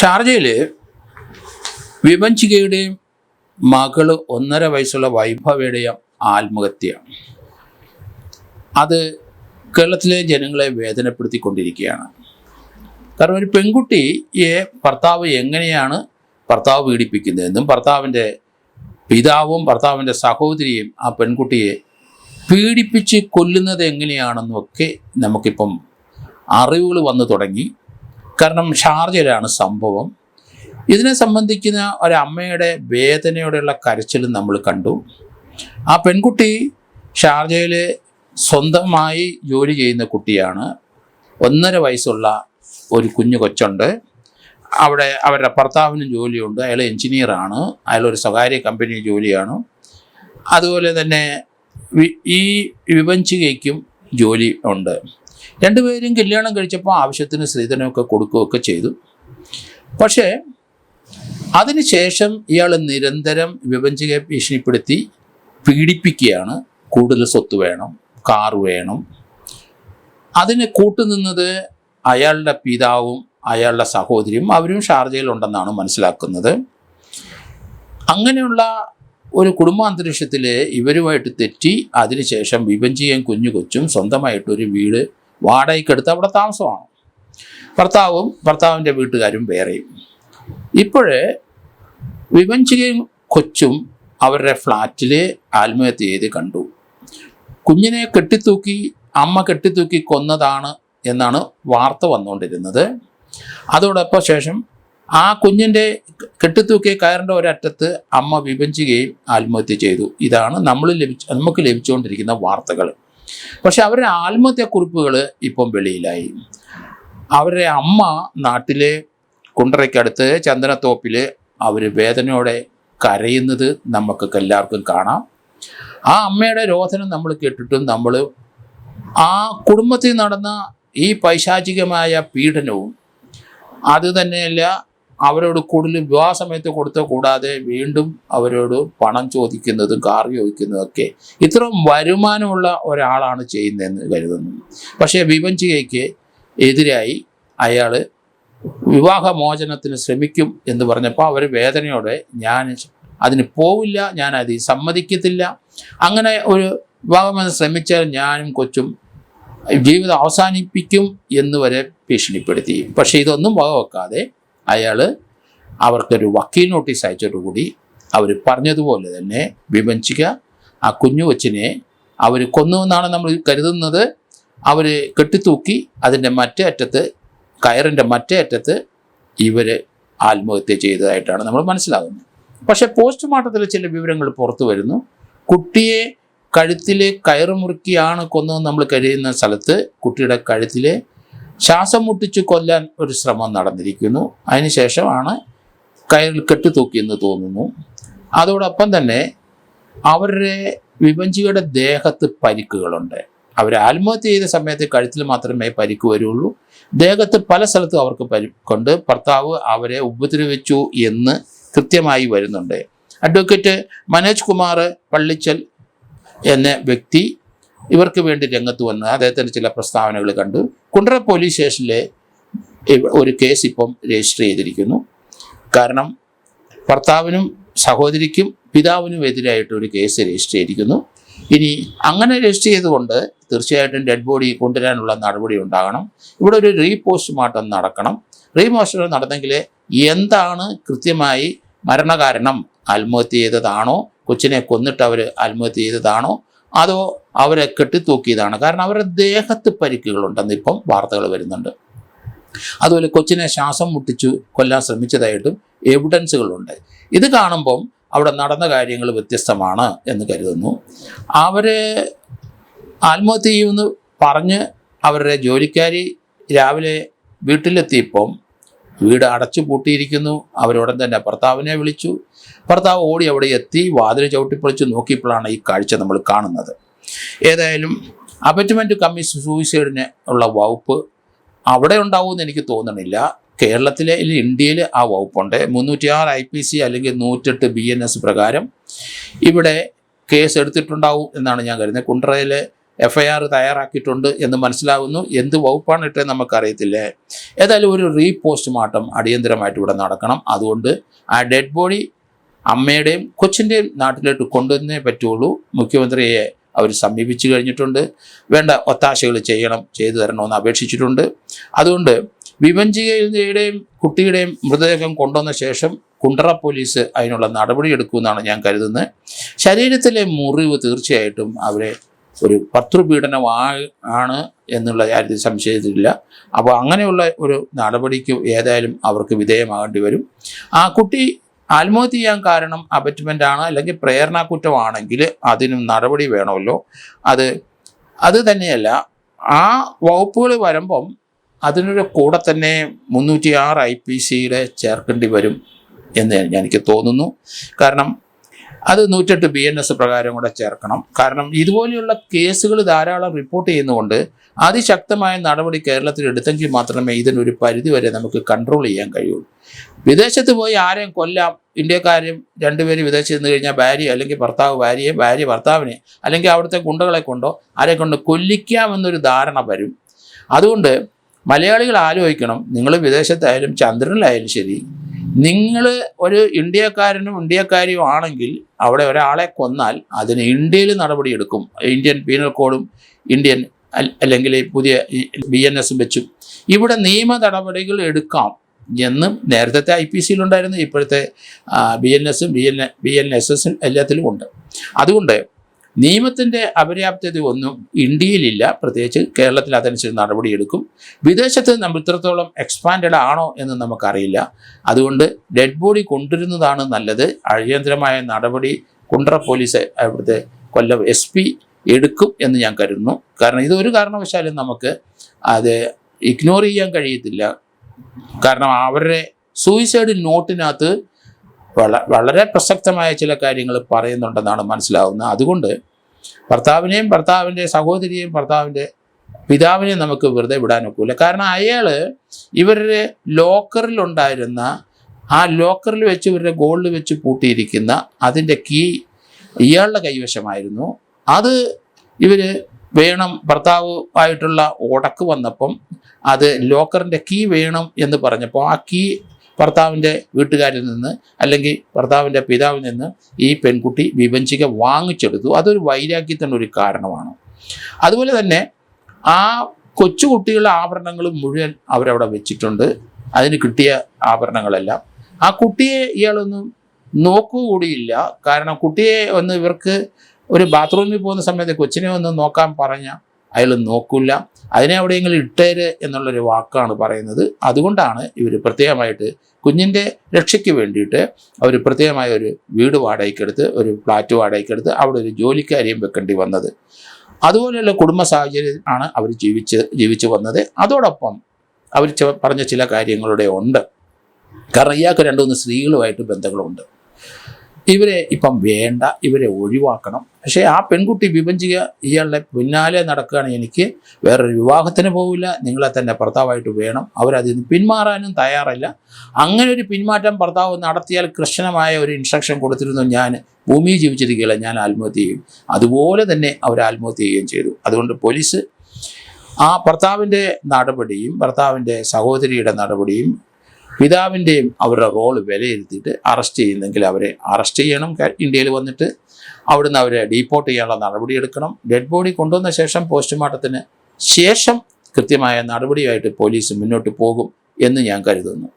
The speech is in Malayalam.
ഷാർജയിൽ വിഭജികയുടെയും മകള് 1.5 വയസ്സുള്ള വൈഭവയുടെയും ആത്മഹത്യ അത് കേരളത്തിലെ ജനങ്ങളെ വേദനപ്പെടുത്തിക്കൊണ്ടിരിക്കുകയാണ്. കാരണം ഒരു പെൺകുട്ടിയെ ഭർത്താവ് എങ്ങനെയാണ് പീഡിപ്പിക്കുന്നതെന്നും ഭർത്താവിൻ്റെ പിതാവും ഭർത്താവിൻ്റെ സഹോദരിയും ആ പെൺകുട്ടിയെ പീഡിപ്പിച്ച് കൊല്ലുന്നത് എങ്ങനെയാണെന്നും ഒക്കെ നമുക്കിപ്പം അറിവുകൾ വന്നു തുടങ്ങി. കാരണം ഷാർജയിലാണ് സംഭവം. ഇതിനെ സംബന്ധിക്കുന്ന ഒരമ്മയുടെ വേദനയോടെയുള്ള കരച്ചിലും നമ്മൾ കണ്ടു. ആ പെൺകുട്ടി ഷാർജയിൽ സ്വന്തമായി ജോലി ചെയ്യുന്ന കുട്ടിയാണ്. 1.5 വയസ്സുള്ള ഒരു കുഞ്ഞു കൊച്ചുണ്ട്. അവിടെ അവരുടെ ഭർത്താവിനും ജോലിയുണ്ട്. അയാൾ എൻജിനീയറാണ്. അയാളൊരു സ്വകാര്യ കമ്പനി ജോലിയാണ്. അതുപോലെ തന്നെ ഈ വിഭജികയ്ക്കും ജോലി ഉണ്ട്. രണ്ടുപേരും കല്യാണം കഴിച്ചപ്പോൾ ആവശ്യത്തിന് സ്ത്രീധനമൊക്കെ കൊടുക്കുകയൊക്കെ ചെയ്തു. പക്ഷേ അതിനുശേഷം ഇയാൾ നിരന്തരം വിഭജികയെ ഭീഷണിപ്പെടുത്തി പീഡിപ്പിക്കുകയാണ്. കൂടുതൽ സ്വത്ത് വേണം, കാർ വേണം. അതിന് കൂട്ടുനിന്നത് അയാളുടെ പിതാവും അയാളുടെ സഹോദരിയും. അവരും ഷാർജയിലുണ്ടെന്നാണ് മനസ്സിലാക്കുന്നത്. അങ്ങനെയുള്ള ഒരു കുടുംബാന്തരീക്ഷത്തിൽ ഇവരുമായിട്ട് തെറ്റി അതിനുശേഷം വിഭജികയും കുഞ്ഞു കൊച്ചും സ്വന്തമായിട്ടൊരു വീട് വാടകയ്ക്കെടുത്ത് അവിടെ താമസമാണ്. ഭർത്താവും ഭർത്താവിൻ്റെ വീട്ടുകാരും വേറെയും. ഇപ്പോഴേ വിഭജികയും കൊച്ചും അവരുടെ ഫ്ലാറ്റിൽ ആത്മഹത്യ ചെയ്ത് കണ്ടു. കുഞ്ഞിനെ അമ്മ കെട്ടിത്തൂക്കി കൊന്നതാണ് എന്നാണ് വാർത്ത വന്നുകൊണ്ടിരുന്നത്. അതോടൊപ്പം ശേഷം ആ കുഞ്ഞിൻ്റെ കെട്ടിത്തൂക്കിയ കയറിൻ്റെ ഒരറ്റത്ത് അമ്മ വിഭജികയും ആത്മഹത്യ ചെയ്തു. ഇതാണ് നമുക്ക് ലഭിച്ചുകൊണ്ടിരിക്കുന്ന വാർത്തകൾ. പക്ഷെ അവരുടെ ആത്മഹത്യാക്കുറിപ്പുകൾ ഇപ്പം വെളിയിലായി. അവരുടെ അമ്മ നാട്ടിലെ കുണ്ടറയ്ക്കടുത്ത് ചന്ദനത്തോപ്പിൽ അവർ വേദനയോടെ കരയുന്നത് നമുക്കൊക്കെ എല്ലാവർക്കും കാണാം. ആ അമ്മയുടെ രോദനം നമ്മൾ കേട്ടിട്ടും നമ്മൾ ആ കുടുംബത്തിൽ നടന്ന ഈ പൈശാചികമായ പീഡനവും അത് തന്നെയല്ല അവരോട് കൂടുതൽ വിവാഹ സമയത്ത് കൂടാതെ വീണ്ടും അവരോട് പണം ചോദിക്കുന്നതും കാർ ചോദിക്കുന്നതും ഒക്കെ ഇത്രയും വരുമാനമുള്ള ഒരാളാണ് ചെയ്യുന്നതെന്ന് കരുതുന്നു. പക്ഷേ വിഭജികയ്ക്ക് എതിരായി അയാൾ വിവാഹമോചനത്തിന് ശ്രമിക്കും എന്ന് പറഞ്ഞപ്പോൾ അവർ വേദനയോടെ ഞാൻ അതിന് പോവില്ല, ഞാൻ അത് സമ്മതിക്കത്തില്ല, അങ്ങനെ ഒരു വിവാഹമെന്ന് ശ്രമിച്ചാൽ ഞാനും കൊച്ചും ജീവിതം അവസാനിപ്പിക്കും എന്ന് വരെ ഭീഷണിപ്പെടുത്തി. പക്ഷേ ഇതൊന്നും വകവെക്കാതെ അയാൾ അവർക്കൊരു വക്കീൽ നോട്ടീസ് അയച്ചതോടുകൂടി അവർ പറഞ്ഞതുപോലെ തന്നെ വിഭജിക ആ കുഞ്ഞു കൊച്ചിനെ അവർ കൊന്നു എന്നാണ് നമ്മൾ കരുതുന്നത്. അവർ കെട്ടിത്തൂക്കി അതിൻ്റെ കയറിൻ്റെ മറ്റേ അറ്റത്ത് ഇവർ ആത്മഹത്യ ചെയ്തതായിട്ടാണ് നമ്മൾ മനസ്സിലാകുന്നത്. പക്ഷേ പോസ്റ്റ്മോർട്ടത്തിൽ ചില വിവരങ്ങൾ പുറത്തു വരുന്നു. കുട്ടിയെ കഴുത്തിൽ കയറ് മുറുക്കിയാണ് കൊന്നതെന്ന് നമ്മൾ കരുതുന്ന സ്ഥലത്ത് കുട്ടിയുടെ കഴുത്തിൽ ശ്വാസം മുട്ടിച്ച് കൊല്ലാൻ ഒരു ശ്രമം നടന്നിരിക്കുന്നു. അതിനുശേഷമാണ് കയറിൽ കെട്ടിത്തൂക്കിയെന്ന് തോന്നുന്നു. അതോടൊപ്പം തന്നെ അവരുടെ വിഭജികയുടെ ദേഹത്ത് പരിക്കുകളുണ്ട്. അവർ ആത്മഹത്യ ചെയ്ത സമയത്ത് കഴുത്തിൽ മാത്രമേ പരിക്ക് വരുള്ളൂ. ദേഹത്ത് പല സ്ഥലത്തും അവർക്ക് പരിക്കുണ്ട്. ഭർത്താവ് അവരെ ഉപദ്രവിച്ചു എന്ന് കൃത്യമായി വരുന്നുണ്ട്. അഡ്വക്കേറ്റ് മനോജ് കുമാർ പള്ളിച്ചൽ എന്ന വ്യക്തി ഇവർക്ക് വേണ്ടി രംഗത്ത് വന്ന് അദ്ദേഹത്തിൻ്റെ ചില പ്രസ്താവനകൾ കണ്ടു. കുണ്ടറ പോലീസ് സ്റ്റേഷനിലെ ഒരു കേസ് ഇപ്പം രജിസ്റ്റർ ചെയ്തിരിക്കുന്നു. കാരണം ഭർത്താവിനും സഹോദരിക്കും പിതാവിനും എതിരായിട്ടൊരു കേസ് രജിസ്റ്റർ ചെയ്തിരിക്കുന്നു. ഇനി അങ്ങനെ രജിസ്റ്റർ ചെയ്തുകൊണ്ട് തീർച്ചയായിട്ടും ഡെഡ് ബോഡി കൊണ്ടുവരാനുള്ള നടപടി ഉണ്ടാകണം. ഇവിടെ ഒരു റീപോസ്റ്റ്മോർട്ടം നടക്കണം. റീപോസ്റ്റ്മോർട്ടം നടന്നെങ്കിൽ എന്താണ് കൃത്യമായി മരണകാരണം, ആത്മഹത്യ ചെയ്തതാണോ, കൊച്ചിനെ കൊന്നിട്ട് അവർ ആത്മഹത്യ ചെയ്തതാണോ, അതോ അവരെ കെട്ടിത്തൂക്കിയതാണ്. കാരണം അവരുടെ ദേഹത്ത് പരിക്കുകളുണ്ടെന്ന് ഇപ്പം വാർത്തകൾ വരുന്നുണ്ട്. അതുപോലെ കൊച്ചിനെ ശ്വാസം മുട്ടിച്ചു കൊല്ലാൻ ശ്രമിച്ചതായിട്ടും എവിഡൻസുകളുണ്ട്. ഇത് കാണുമ്പം അവിടെ നടന്ന കാര്യങ്ങൾ വ്യത്യസ്തമാണ് എന്ന് കരുതുന്നു. അവർ ആത്മഹത്യ ചെയ്യുമെന്ന് പറഞ്ഞ് അവരുടെ ജോലിക്കാരി രാവിലെ വീട്ടിലെത്തിയപ്പം വീട് അടച്ചു പൂട്ടിയിരിക്കുന്നു. അവരുടൻ തന്നെ ഭർത്താവിനെ വിളിച്ചു. ഭർത്താവ് ഓടി അവിടെ എത്തി വാതിൽ ചവിട്ടിപ്പൊളിച്ച് നോക്കിയപ്പോഴാണ് ഈ കാഴ്ച നമ്മൾ കാണുന്നത്. ഏതായാലും അബറ്റ്മെൻറ്റ് കമ്മി സൂയിസൈഡിന് ഉള്ള വകുപ്പ് അവിടെ ഉണ്ടാവുമെന്ന് എനിക്ക് തോന്നണില്ല. കേരളത്തിലെ ഇന്ത്യയിൽ ആ വകുപ്പുണ്ട്. 306 IPC അല്ലെങ്കിൽ 108 BNS പ്രകാരം ഇവിടെ കേസ് എടുത്തിട്ടുണ്ടാവും എന്നാണ് ഞാൻ കരുതുന്നത്. കുണ്ടറയിലെ FIR തയ്യാറാക്കിയിട്ടുണ്ട് എന്ന് മനസ്സിലാകുന്നു. എന്ത് വകുപ്പാണ് ഇട്ടേ നമുക്കറിയത്തില്ല. ഏതായാലും ഒരു പോസ്റ്റ്മോർട്ടം അടിയന്തരമായിട്ട് ഇവിടെ നടക്കണം. അതുകൊണ്ട് ആ ഡെഡ് ബോഡി അമ്മയുടെയും കൊച്ചിൻ്റെയും നാട്ടിലോട്ട് കൊണ്ടുവന്നേ പറ്റുള്ളൂ. മുഖ്യമന്ത്രിയെ അവർ സമീപിച്ചു കഴിഞ്ഞിട്ടുണ്ട്. വേണ്ട ഒത്താശകൾ ചെയ്തു തരണമെന്ന് അപേക്ഷിച്ചിട്ടുണ്ട്. അതുകൊണ്ട് വിഭജികയുടെയും കുട്ടിയുടെയും മൃതദേഹം കൊണ്ടുവന്ന ശേഷം കുണ്ടറ പോലീസ് അതിനുള്ള നടപടി എടുക്കുമെന്നാണ് ഞാൻ കരുതുന്നത്. ശരീരത്തിലെ മുറിവ് തീർച്ചയായിട്ടും അവരെ ഒരു ഭർതൃപീഡനം ആണ് എന്നുള്ള കാര്യത്തിൽ സംശയത്തില്ല. അപ്പോൾ അങ്ങനെയുള്ള ഒരു നടപടിക്ക് ഏതായാലും അവർക്ക് വിധേയമാകേണ്ടി വരും. ആ കുട്ടി ആത്മഹത്യ ചെയ്യാൻ കാരണം അബറ്റ്മെൻ്റ് ആണ് അല്ലെങ്കിൽ പ്രേരണാ കുറ്റമാണെങ്കിൽ അതിനും നടപടി വേണമല്ലോ. അത് തന്നെയല്ല, ആ വകുപ്പുകൾ വരുമ്പം അതിനൊരു കൂടെ തന്നെ 306 IPCയുടെ ചേർക്കേണ്ടി വരും എന്ന് എനിക്ക് തോന്നുന്നു. കാരണം അത് 108 BNS പ്രകാരം കൂടെ ചേർക്കണം. കാരണം ഇതുപോലെയുള്ള കേസുകൾ ധാരാളം റിപ്പോർട്ട് ചെയ്യുന്നതുകൊണ്ട് അതിശക്തമായ നടപടി കേരളത്തിൽ എടുത്തെങ്കിൽ മാത്രമേ ഇതിനൊരു പരിധിവരെ നമുക്ക് കൺട്രോൾ ചെയ്യാൻ കഴിയുള്ളൂ. വിദേശത്ത് പോയി ആരെയും കൊല്ലാം, ഇന്ത്യക്കാരും 2 പേര് വിദേശത്ത് നിന്ന് കഴിഞ്ഞാൽ ഭാര്യ അല്ലെങ്കിൽ ഭർത്താവ് ഭാര്യയെ, ഭാര്യ ഭർത്താവിനെ, അല്ലെങ്കിൽ അവിടുത്തെ ഗുണ്ടകളെ കൊണ്ടോ ആരെ കൊണ്ട് കൊല്ലിക്കാമെന്നൊരു ധാരണ വരും. അതുകൊണ്ട് മലയാളികൾ ആലോചിക്കണം, നിങ്ങൾ വിദേശത്തായാലും ചന്ദ്രനിലായാലും ശരി, നിങ്ങൾ ഒരു ഇന്ത്യക്കാരനും ഇന്ത്യക്കാരിയും ആണെങ്കിൽ അവിടെ ഒരാളെ കൊന്നാൽ അതിന് ഇന്ത്യയിൽ നടപടിയെടുക്കും. ഇന്ത്യൻ പീനൽ കോഡും ഇന്ത്യൻ അല്ലെങ്കിൽ പുതിയ BNS വെച്ചും ഇവിടെ നിയമ നടപടികൾ എടുക്കാം എന്ന് നേരത്തെ IPCയിലുണ്ടായിരുന്നു. ഇപ്പോഴത്തെ BNSും BNSSും എല്ലാത്തിലും ഉണ്ട്. അതുകൊണ്ട് നിയമത്തിൻ്റെ അപര്യാപ്തത ഒന്നും ഇന്ത്യയിലില്ല, പ്രത്യേകിച്ച് കേരളത്തിൽ അതനുസരിച്ച് നടപടിയെടുക്കും. വിദേശത്ത് നമ്മൾ ഇത്രത്തോളം എക്സ്പാൻഡഡ് ആണോ എന്ന് നമുക്കറിയില്ല. അതുകൊണ്ട് ഡെഡ് ബോഡി കൊണ്ടുവരുന്നതാണ് നല്ലത്. അടിയന്തരമായ നടപടി കുണ്ടറ പോലീസ്, അവിടുത്തെ കൊല്ലം SP എടുക്കും എന്ന് ഞാൻ കരുതുന്നു. കാരണം ഇതൊരു കാരണവശാലും നമുക്ക് അത് ഇഗ്നോർ ചെയ്യാൻ കഴിയത്തില്ല. കാരണം അവരുടെ സൂയിസൈഡ് നോട്ടിനകത്ത് വളരെ പ്രസക്തമായ ചില കാര്യങ്ങൾ പറയുന്നുണ്ടെന്നാണ് മനസ്സിലാവുന്നത്. അതുകൊണ്ട് ഭർത്താവിനെയും ഭർത്താവിൻ്റെ സഹോദരിയെയും ഭർത്താവിൻ്റെ പിതാവിനെയും നമുക്ക് വെറുതെ വിടാനൊക്കില്ല. കാരണം അയാൾ ഇവരുടെ ലോക്കറിലുണ്ടായിരുന്ന ആ ലോക്കറിൽ വെച്ച് ഇവരുടെ ഗോൾഡ് വെച്ച് പൂട്ടിയിരിക്കുന്ന അതിൻ്റെ കീ ഇയാളുടെ കൈവശമായിരുന്നു. അത് ഇവർ വേണം, ഭർത്താവുമായിട്ടുള്ള ഉടക്ക് വന്നപ്പം അത് ലോക്കറിൻ്റെ കീ വേണം എന്ന് പറഞ്ഞപ്പോൾ ആ കീ ഭർത്താവിൻ്റെ വീട്ടുകാരിൽ നിന്ന് അല്ലെങ്കിൽ ഭർത്താവിൻ്റെ പിതാവിൽ നിന്ന് ഈ പെൺകുട്ടി വിഭജിക വാങ്ങിച്ചെടുത്തു. അതൊരു വൈരാഗ്യത്തിൻ്റെ ഒരു കാരണമാണ്. അതുപോലെ തന്നെ ആ കൊച്ചുകുട്ടികളുടെ ആഭരണങ്ങൾ മുഴുവൻ അവരവിടെ വെച്ചിട്ടുണ്ട്. അതിന് കിട്ടിയ ആഭരണങ്ങളെല്ലാം ആ കുട്ടിയെ ഇയാളൊന്നും നോക്കുകൂടിയില്ല. കാരണം കുട്ടിയെ ഒന്ന് ഇവർക്ക് ഒരു ബാത്റൂമിൽ പോകുന്ന സമയത്ത് കൊച്ചിനെ ഒന്ന് നോക്കാൻ പറഞ്ഞാൽ അയാൾ നോക്കില്ല. അതിനെ എവിടെയെങ്കിലും ഇട്ടേര് എന്നുള്ളൊരു വാക്കാണ് പറയുന്നത്. അതുകൊണ്ടാണ് ഇവർ പ്രത്യേകമായിട്ട് കുഞ്ഞിൻ്റെ രക്ഷയ്ക്ക് വേണ്ടിയിട്ട് അവർ പ്രത്യേകമായ ഒരു വീട് വാടകയ്ക്കെടുത്ത്, ഒരു ഫ്ലാറ്റ് വാടകയ്ക്കെടുത്ത് അവിടെ ഒരു ജോലിക്കാരിയും വെക്കേണ്ടി വന്നത്. അതുപോലെയുള്ള കുടുംബ സാഹചര്യം ആണ് അവർ ജീവിച്ചു വന്നത്. അതോടൊപ്പം അവർ പറഞ്ഞ ചില കാര്യങ്ങളുടെ ഉണ്ട്. കാരണം ഇയാൾക്ക് 2-3 സ്ത്രീകളുമായിട്ട് ബന്ധങ്ങളുണ്ട്. ഇവരെ ഇപ്പം വേണ്ട, ഇവരെ ഒഴിവാക്കണം. പക്ഷേ ആ പെൺകുട്ടി വിഭജിക ഇയാളുടെ പിന്നാലെ നടക്കുകയാണ്, എനിക്ക് വേറൊരു വിവാഹത്തിന് പോകില്ല, നിങ്ങളെ തന്നെ ഭർത്താവായിട്ട് വേണം. അവരതിൽ നിന്ന് പിന്മാറാനും തയ്യാറല്ല. അങ്ങനെ ഒരു പിന്മാറ്റം ഭർത്താവ് നടത്തിയാൽ കർശനമായ ഒരു ഇൻസ്ട്രക്ഷൻ കൊടുത്തിരുന്നു, ഞാൻ ഭൂമിയിൽ ജീവിച്ചിരിക്കുകയില്ല, ഞാൻ ആത്മഹത്യ ചെയ്യും. അതുപോലെ തന്നെ അവർ ആത്മഹത്യ ചെയ്യുകയും ചെയ്തു. അതുകൊണ്ട് പോലീസ് ആ ഭർത്താവിൻ്റെ നടപടിയും ഭർത്താവിൻ്റെ സഹോദരിയുടെ നടപടിയും പിതാവിൻ്റെയും അവരുടെ റോള് വിലയിരുത്തിയിട്ട് അറസ്റ്റ് ചെയ്യുന്നെങ്കിൽ അവരെ അറസ്റ്റ് ചെയ്യണം. ഇന്ത്യയിൽ വന്നിട്ട് അവിടുന്ന് അവരെ ഡീപ്പോർട്ട് ചെയ്യാനുള്ള നടപടിയെടുക്കണം. ഡെഡ് ബോഡി കൊണ്ടുവന്ന ശേഷം പോസ്റ്റ്മോർട്ടത്തിന് ശേഷം കൃത്യമായ നടപടിയായിട്ട് പോലീസ് മുന്നോട്ട് പോകും എന്ന് ഞാൻ കരുതുന്നു.